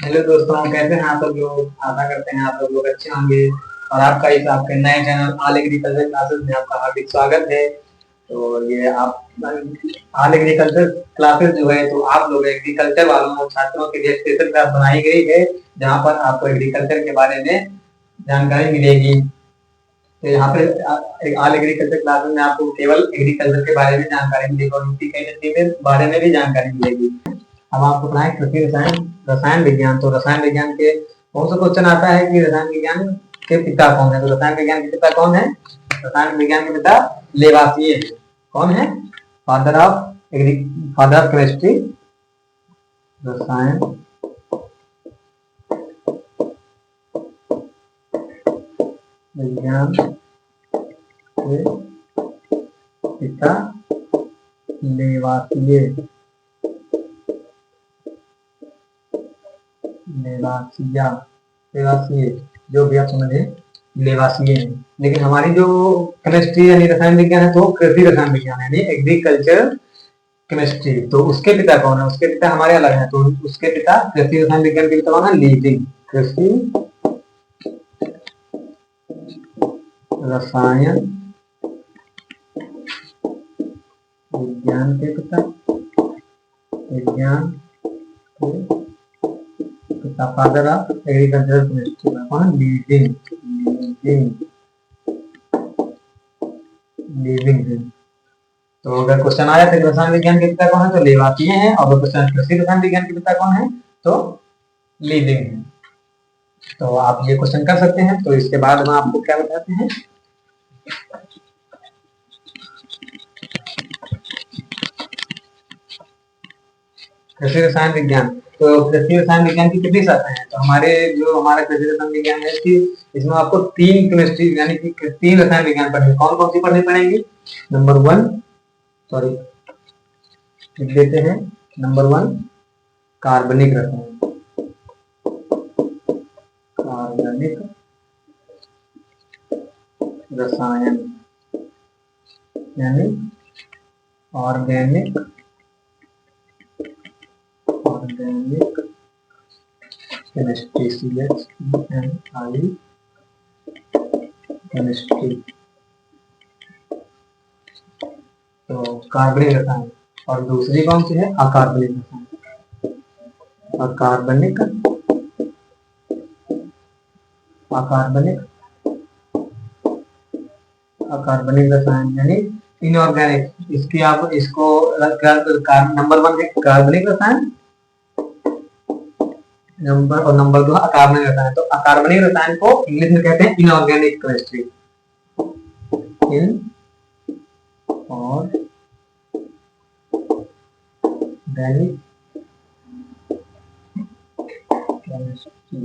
Hello दोस्तों, कैसे हैं आप सब लोग। आशा करते हैं आप सब लोग अच्छे होंगे। और आपका इस आपके नए चैनल ऑल एग्रीकल्चर क्लासेस में आपका हार्दिक स्वागत है। तो ये आप ऑल एग्रीकल्चर क्लासेस जो है, तो आप लोग एग्रीकल्चर वालों और छात्रों के लिए स्पेशल क्लास बनाई गई है, जहाँ पर आपको एग्रीकल्चर के बारे में जानकारी मिलेगी। तो यहाँ पे ऑल एग्रीकल्चर क्लासेस में आपको केवल एग्रीकल्चर के बारे में जानकारी मिलेगी और उनकी कई के बारे में भी जानकारी मिलेगी। अब आपको पढ़ाएं कृषि रसायन रसायन विज्ञान। तो रसायन विज्ञान के कौन सा क्वेश्चन आता है कि रसायन विज्ञान के पिता कौन है। तो रसायन विज्ञान के पिता कौन है। रसायन विज्ञान के पिता लेवासिए है। कौन है। Father of agri father of chemistry. रसायन विज्ञान के पिता लेवासिए। लेवासिया लेवासिए जो भी आप समझे, लेवासिए हैं। लेकिन हमारी जो केमिस्ट्री यानी रसायन विज्ञान है, तो कृषि रसायन विज्ञान यानी एग्रीकल्चर केमिस्ट्री। तो उसके पिता कौन है। उसके पिता हमारे अलग हैं। तो उसके पिता कृषि रसायन विज्ञान के पिता कौन है। लीजिंग। कृषि रसायन विज्ञान के पिता विज्ञान के पिता फादर ऑफ एग्रीकल्चरल केमिस्ट्री कौन। लीजिंग। लीजिंग लीजिंग है। तो अगर क्वेश्चन आया तो रसायन विज्ञान के पिता कौन है, तो लेवासिए हैं। और अगर क्वेश्चन कृषि रसायन विज्ञान के पिता कौन है, तो लीजिंग है। तो आप ये क्वेश्चन कर सकते हैं। तो इसके बाद हम आपको क्या बताते हैं। कृषि रसायन विज्ञान। तो कृषि रसायन विज्ञान की कितनी शाखाएं हैं। तो हमारा कृषि रसायन विज्ञान है कि इसमें आपको तीन केमिस्ट्री यानी कि तीन रसायन विज्ञान पढ़ने। कौन कौन सी पढ़नी पड़ेंगी। नंबर वन, सॉरी लिख देते हैं। नंबर वन, कार्बनिक रसायन। कार्बनिक रसायन यानी organic organic chemistry. CHEMI chemistry. तो कार्बनिक रसायन। और दूसरी कौन सी है, अकार्बनिक रसायन। अकार्बनिक अकार्बनिक अकार्बनिक रसायन यानी इनऑर्गेनिक। इसकी आप इसको नंबर वन है कार्बनिक रसायन, नंबर दो अकार्बनिक रसायन। तो अकार्बनिक रसायन को इंग्लिश में कहते हैं inorganic chemistry. In organic chemistry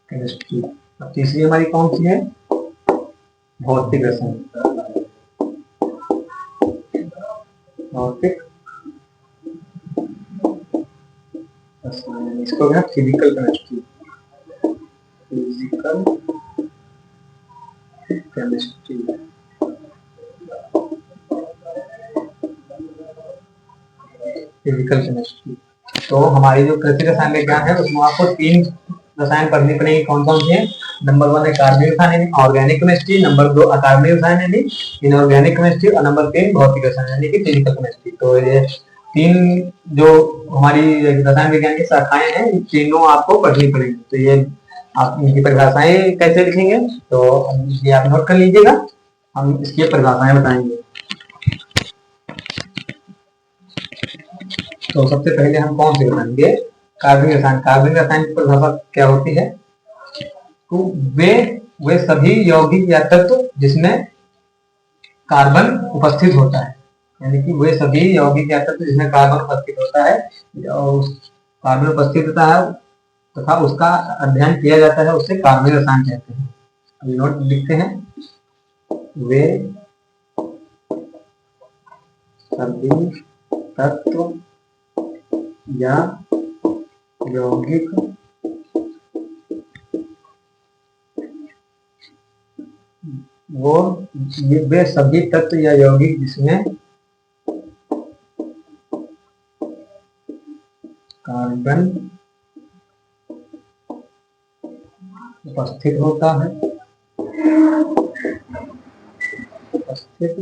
chemistry. अब तीसरी हमारी कौन सी है, भौतिक रसायन। भौतिक रसायन इसको क्या, physical chemistry. Physical chemistry. Physical chemistry. तो हमारी जो कृषि रसायन विज्ञान है, उसमें आपको तीन रसायन पढ़नी पड़ेगी। कौन कौन से हैं। नंबर वन है कार्बनिक रसायन यानी ऑर्गेनिक केमिस्ट्री। नंबर दो अकार्बनिक रसायन यानी इनऑर्गेनिक केमिस्ट्री। और नंबर तीन भौतिक रसायन यानी कि फिजिकल केमिस्ट्री। तो ये तीन जो हमारी रसायन विज्ञान की शाखाएं हैं, इन तीनों आपको पढ़नी पड़ेगी। तो ये आप इनकी परिभाषाएं कैसे लिखेंगे, तो ये आप नोट कर लीजिएगा। हम इसकी परिभाषाएं बताएंगे। तो सबसे पहले हम कौन से बताएंगे, कार्बनिक रसायन। कार्बनिक रसायन की परिभाषा क्या होती है, तो वे सभी यौगिक या तत्व जिसमें कार्बन उपस्थित होता है, यानी कि वे सभी यौगिक या तत्व जिसमें कार्बन उपस्थित होता है, और कार्बन उपस्थित होता है तथा उसका अध्ययन किया जाता है, उससे कार्बनिक रसायन कहते हैं। नोट लिखते हैं, वे सभी तत्व या यौगिक वो वे सभी तत्व या यौगिक जिसमें कार्बन उपस्थित होता है, उपस्थित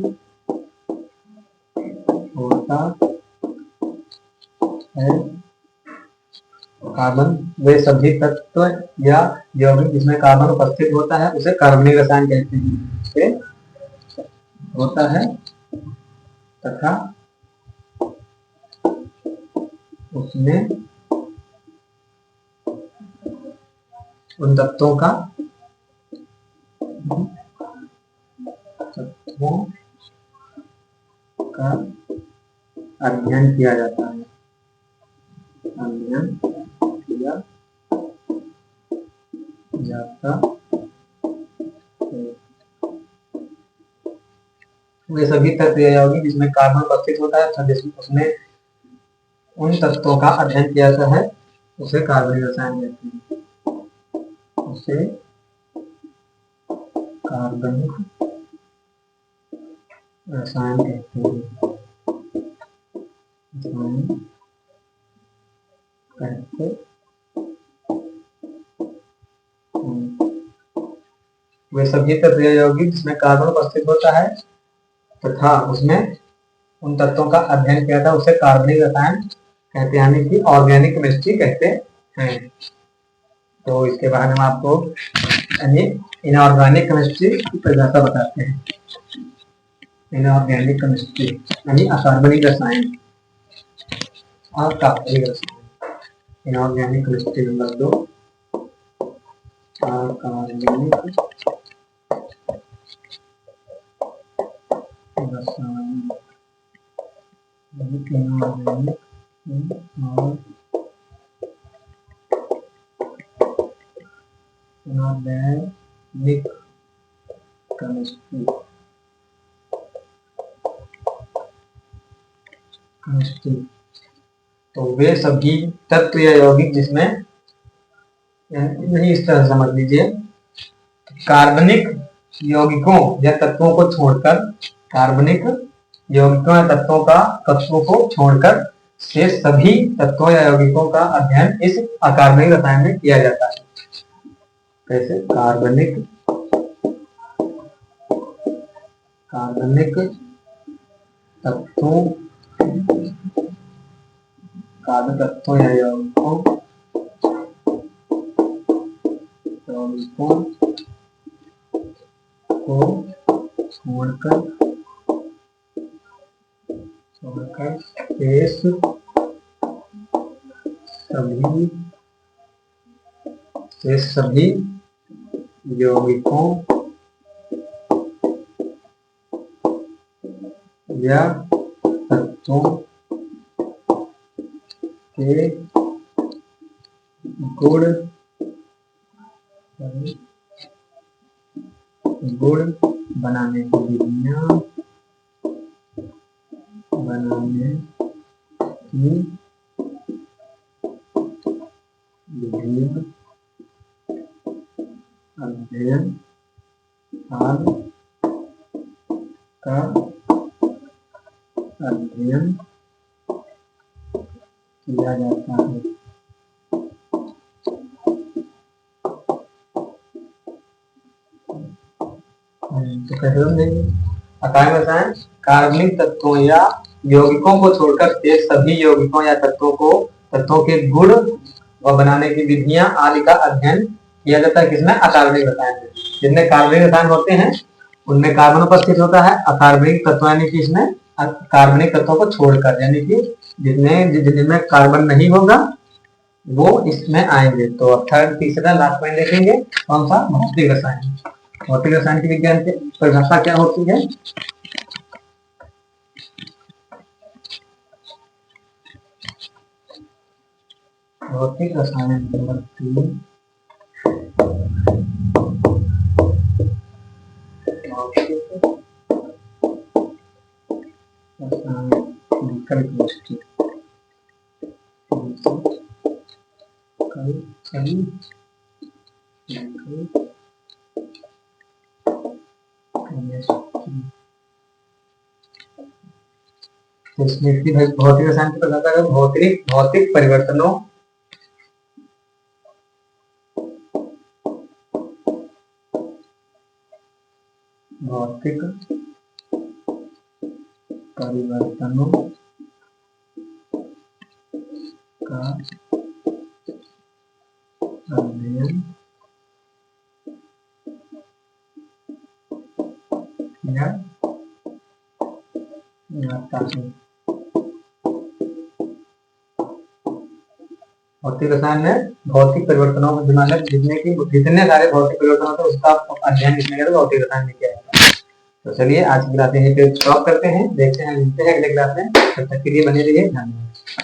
होता है। कार्बन, वे सभी तत्व या यौगिक जिसमें कार्बन उपस्थित होता है उसे कार्बनिक रसायन कहते हैं। होता है तथा उसमें उन तत्वों का अध्ययन किया जाता है। अध्ययन किया जाता है। वे सभी तत्व या यौगिक जिसमें कार्बन उपस्थित होता है तथा उसमें उन तत्वों का अध्ययन किया जाता है उसे कार्बनिक रसायन कहते हैं। उसे कार्बनिक रसायन कहते हैं। कहते हैं। वे सभी तत्व या यौगिक जिसमें कार्बन उपस्थित होता है तथा उसमें उन तत्वों का अध्ययन किया था उसे कार्बनिक रसायन कहते हैं, यानी कि ऑर्गेनिक केमिस्ट्री कहते हैं। तो इसके बाद हम आपको यानी इनऑर्गेनिक केमिस्ट्री की परिभाषा बताते हैं। इनऑर्गेनिक केमिस्ट्री यानी अकार्बनिक रसायन, अकार्बनिक रसायन। इनऑर्गेनिक केमिस्ट्री नंबर 2, अकार्बनिक रसायन। इनऑर्गेनिक और इनऑर्गेनिक केमिस्ट्री, केमिस्ट्री। तो वे सभी तत्व या यौगिक जिसमें, नहीं इस तरह समझ लीजिए, कार्बनिक यौगिकों या तत्वों को छोड़कर, कार्बनिक यौगिकों या तत्वों को छोड़कर शेष सभी तत्वों या यौगिकों का अध्ययन इस अकार्बनिक रसायन में किया जाता है। कैसे? कार्बनिक तत्वों, कार्बन तत्वों या यौगिकों को छोड़कर शेष सभी यौगिकों या तत्वों के गुण बनाने की विधियां अध्ययन का अध्ययन किया जाता है। तो कैसे समझेंगे? अकार्बनिक रसायन कार्बनिक तत्वों या यौगिकों को छोड़कर शेष सभी यौगिकों या तत्वों के गुण व बनाने की विधियां आदि का अध्ययन किया जाता है। किसमें? अकार्बनिक रसायन में। जितने कार्बनिक रसायन होते हैं उनमें कार्बन उपस्थित होता है। अकार्बनिक तत्व यानी कि इसमें कार्बनिक तत्वों को छोड़कर, यानी कि जिनमें कार्बन नहीं होगा वो इसमें आएंगे। तो अब थर्ड, तीसरा लास्ट पॉइंट देखेंगे, कौन सा? भौतिक रसायन। भौतिक रसायन की विज्ञान की परिभाषा क्या होती है? भौतिक रसायन नंबर 3, केमिस्ट्री। तो इसमें इसकी भौतिक रसायन की पता है भौतिक भौतिक परिवर्तनों भौतिक परिवर्तनों का अध्ययन किया जाता है। भौतिक रसायन में भौतिक परिवर्तनों में जितने सारे भौतिक परिवर्तन होते हैं उसका अध्ययन किसने किया, भौतिक रसायन में किया जाता है। तो चलिए आज की क्लास यहीं पे स्टॉप करते हैं, देखते हैं मिलते हैं अगले क्लास में, तब तक के लिए बने रहिए, धन्यवाद।